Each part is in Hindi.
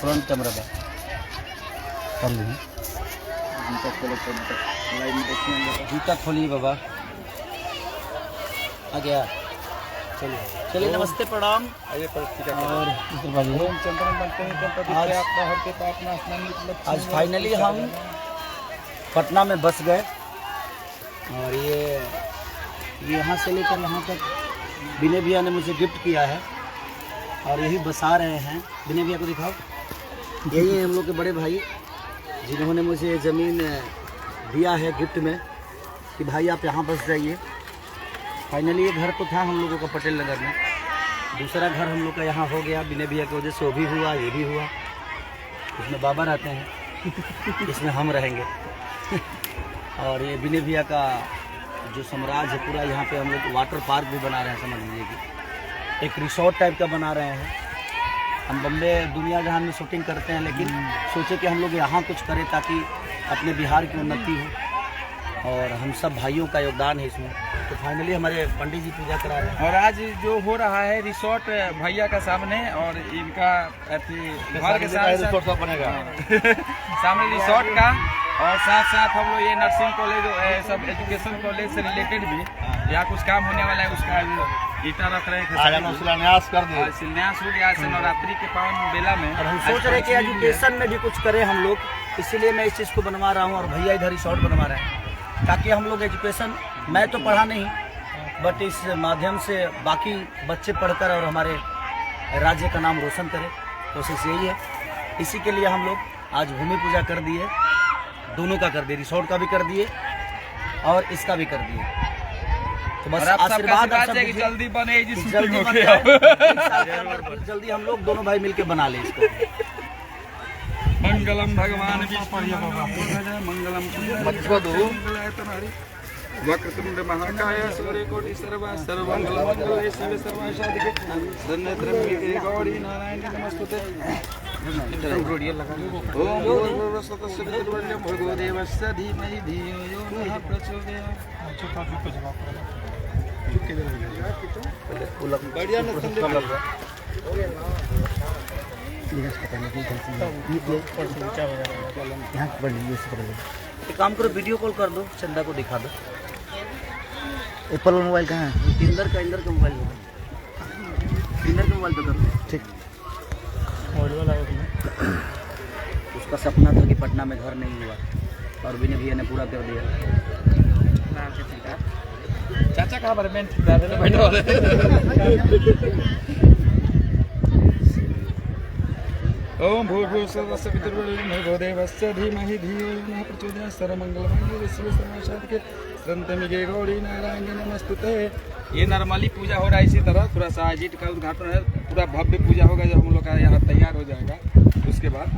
फ्रंट कैमरा का कर ली जूता खोलिए बाबा। आ गया, चलिए चलिए, नमस्ते प्रणाम। और आज फाइनली हम पटना में बस गए और ये यहाँ से लेकर यहाँ तक विनय भैया ने मुझे गिफ्ट किया है और यही बसा रहे हैं। विनय भैया को दिखाओ, यही है हम लोग के बड़े भाई जिन्होंने मुझे ज़मीन दिया है गिफ्ट में कि भाई आप यहाँ बस जाइए। फाइनली ये घर तो था हम लोगों का पटेल नगर में, दूसरा घर हम लोग का यहाँ हो गया। विनय भैया की वजह से वो भी हुआ, ये भी हुआ। इसमें बाबा रहते हैं, इसमें हम रहेंगे। और ये विनय भैया का जो साम्राज्य है पूरा, यहाँ पे हम लोग वाटर पार्क भी बना रहे हैं, समझ लीजिए कि एक रिसोर्ट टाइप का बना रहे हैं। हम बम्बे दुनिया जहां में शूटिंग करते हैं, लेकिन सोचे कि हम लोग यहाँ कुछ करें ताकि अपने बिहार की उन्नति हो और हम सब भाइयों का योगदान है इसमें। तो फाइनली हमारे पंडित जी पूजा करा रहे हैं और आज जो हो रहा है रिसोर्ट भैया का सामने और इनका घर के सामने रिसोर्ट बनेगा सामने रिसोर्ट का। और साथ साथ हम लोग ये नर्सिंग कॉलेज सब एजुकेशन कॉलेज से रिलेटेड भी यहाँ कुछ काम होने वाला है, उसका ईटा रख रहे हैं। शिलान्यास कर दिया, शिलान्यास हो गया आज नवरात्रि के पावन बेला में। और हम सोच रहे हैं कि एजुकेशन में भी कुछ करें हम लोग, इसीलिए मैं इस चीज़ को बनवा रहा हूँ और भैया इधर रिसोर्ट बनवा रहे हैं ताकि हम लोग एजुकेशन, मैं तो पढ़ा नहीं बट इस माध्यम से बाकी बच्चे पढ़कर और हमारे राज्य का नाम रोशन करें। कोशिश यही है, इसी के लिए हम लोग आज भूमि पूजा कर दिए, दोनों का कर दिए, रिसोर्ट का भी कर दिए और इसका भी कर दिए। तो बस आशीर्वाद कि जल्दी बने, जल्दी हम लोग दोनों भाई मिलके बना ले इसको। मंगलम भगवान मंगलम वक्रतुंड महाकाय सूर्यकोटि सर्वमंगलमंगले शिवे सर्वासाधिके शरण्ये गौरी नारायणी नमस्तुते। ओम भूर्भुवस्सुतस्य वितुर्वरेण्यं भर्गो देवस्य धीमहि धियो यो नः प्रचोदयात्। बढ़िया न एक काम करो, वीडियो कॉल कर दो, चंदा को दिखा दो। एप्पल मोबाइल कहाँ है? इंदर का मोबाइल होगा, इंदर का मोबाइल तो कर दो। ठीक। उसका सपना था कि पटना में घर नहीं हुआ और विनय भैया ने पूरा कर दिया। चाचा कहाँ पर मैं ओम भूर्भुवस्सुतस्य वितुर्वरेण्यं भर्गो देवस्य धीमहि धियो यो नः प्रचोदयात्। सर्वमंगलमंगले शिवे सर्वासाधिके शरण्ये गौरी नारायणी नमस्तुते। ये नॉर्मली पूजा हो रहा है, इसी तरह थोड़ा सा आयोजित का उद्घाटन है, पूरा भव्य पूजा होगा जब हम लोग का यहाँ तैयार हो जाएगा। उसके बाद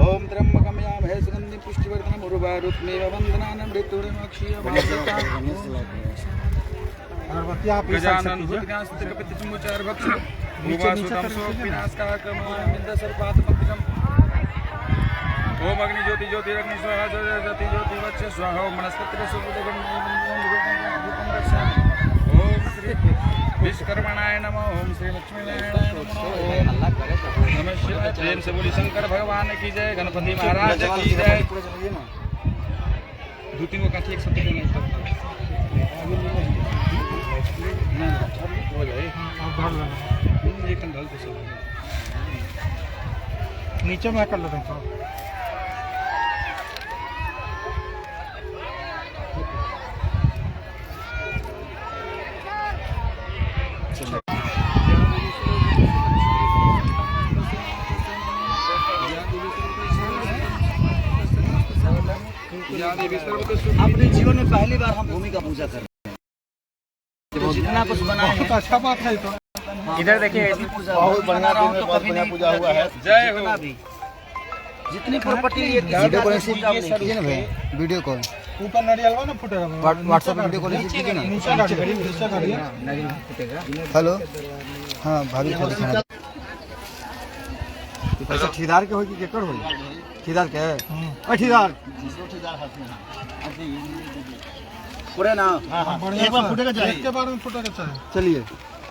ओम त्र्यंबकं यजामहे सुगंधिं पुष्टिवर्धनम् उर्वारुकमेव वन्दनान् मृत्युर्मोक्षीयमामृतात्। गजानन भूतगणास्तुतिकपितृमुचार्भक्षम् भूवासुतं सोऽपिनाशकाक्रमोऽनिन्दसर्पात्मकम्। ओम अग्नि ज्योति ज्योतिरग्नि स्वाहा ज्योति ज्योति वच्च स्वाहा। ओम वनस्पतिरसुभूतगणपतिं रक्षामि। ओम श्री विश्वकर्मणाय नमः। ओम श्री लक्ष्मीनारायणाय नमः। ओम नमः शिवाय। प्रेम से बोली शंकर भगवान की जय, गणपति महाराज की जय। दो तीन को काठी एक साथ नहीं हो जाए, एक ढल तो सब नीचे में कर लेते हैं। अपने जीवन में पहली बार हम भूमि का पूजा कर रहे हैं, तो जितना कुछ बना है अच्छा बात है। तो इधर देखिए बहुत बढ़िया पूजा हुआ है। जय हो। जितनी प्रॉपर्टी वीडियो कॉल कीजिए ना भाई, वीडियो कॉल ऊपर नारियल ना फुटेगा, व्हाट्सएप वीडियो कॉल कीजिए ना। हेलो, हाँ भाभी को दिखाना। अच्छा ठेकेदार के होगी केकर होगी? ठेकेदार के है? ठेकेदार पूरे ना। एक बार फुटेगा चाहिए, एक के बार में फुटेगा चाहिए। चलिए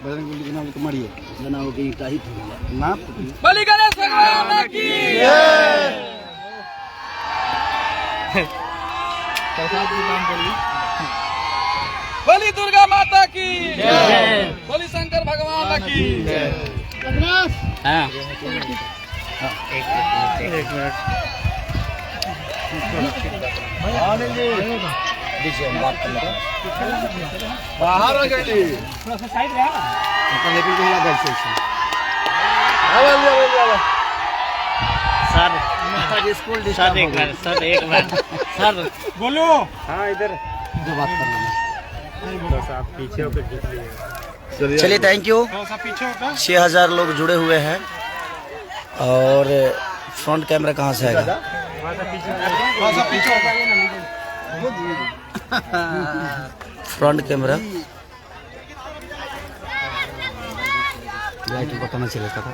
बजरंग बली बनाओ तो मारिए बनाओ कि ईटा ही फूलेगा ना बलि गणेश भगवान की प्रसाद की दान करिए। बलि दुर्गा माता की बलि शंकर भगवान की हाँ दीजिए हम बात कर लेते हैं बाहर आ गई थोड़ा सा साइड रहा लेकिन तो लगा ऐसे सर स्कूल सर एक बार सर बोलो। हाँ इधर जो बात कर लेना आप पीछे होकर खींच लीजिए। चलिए थैंक यू। 6000 लोग जुड़े हुए हैं और फ्रंट कैमरा कहाँ से आएगा फ्रंट कैमरा लाइट बटन से लेता था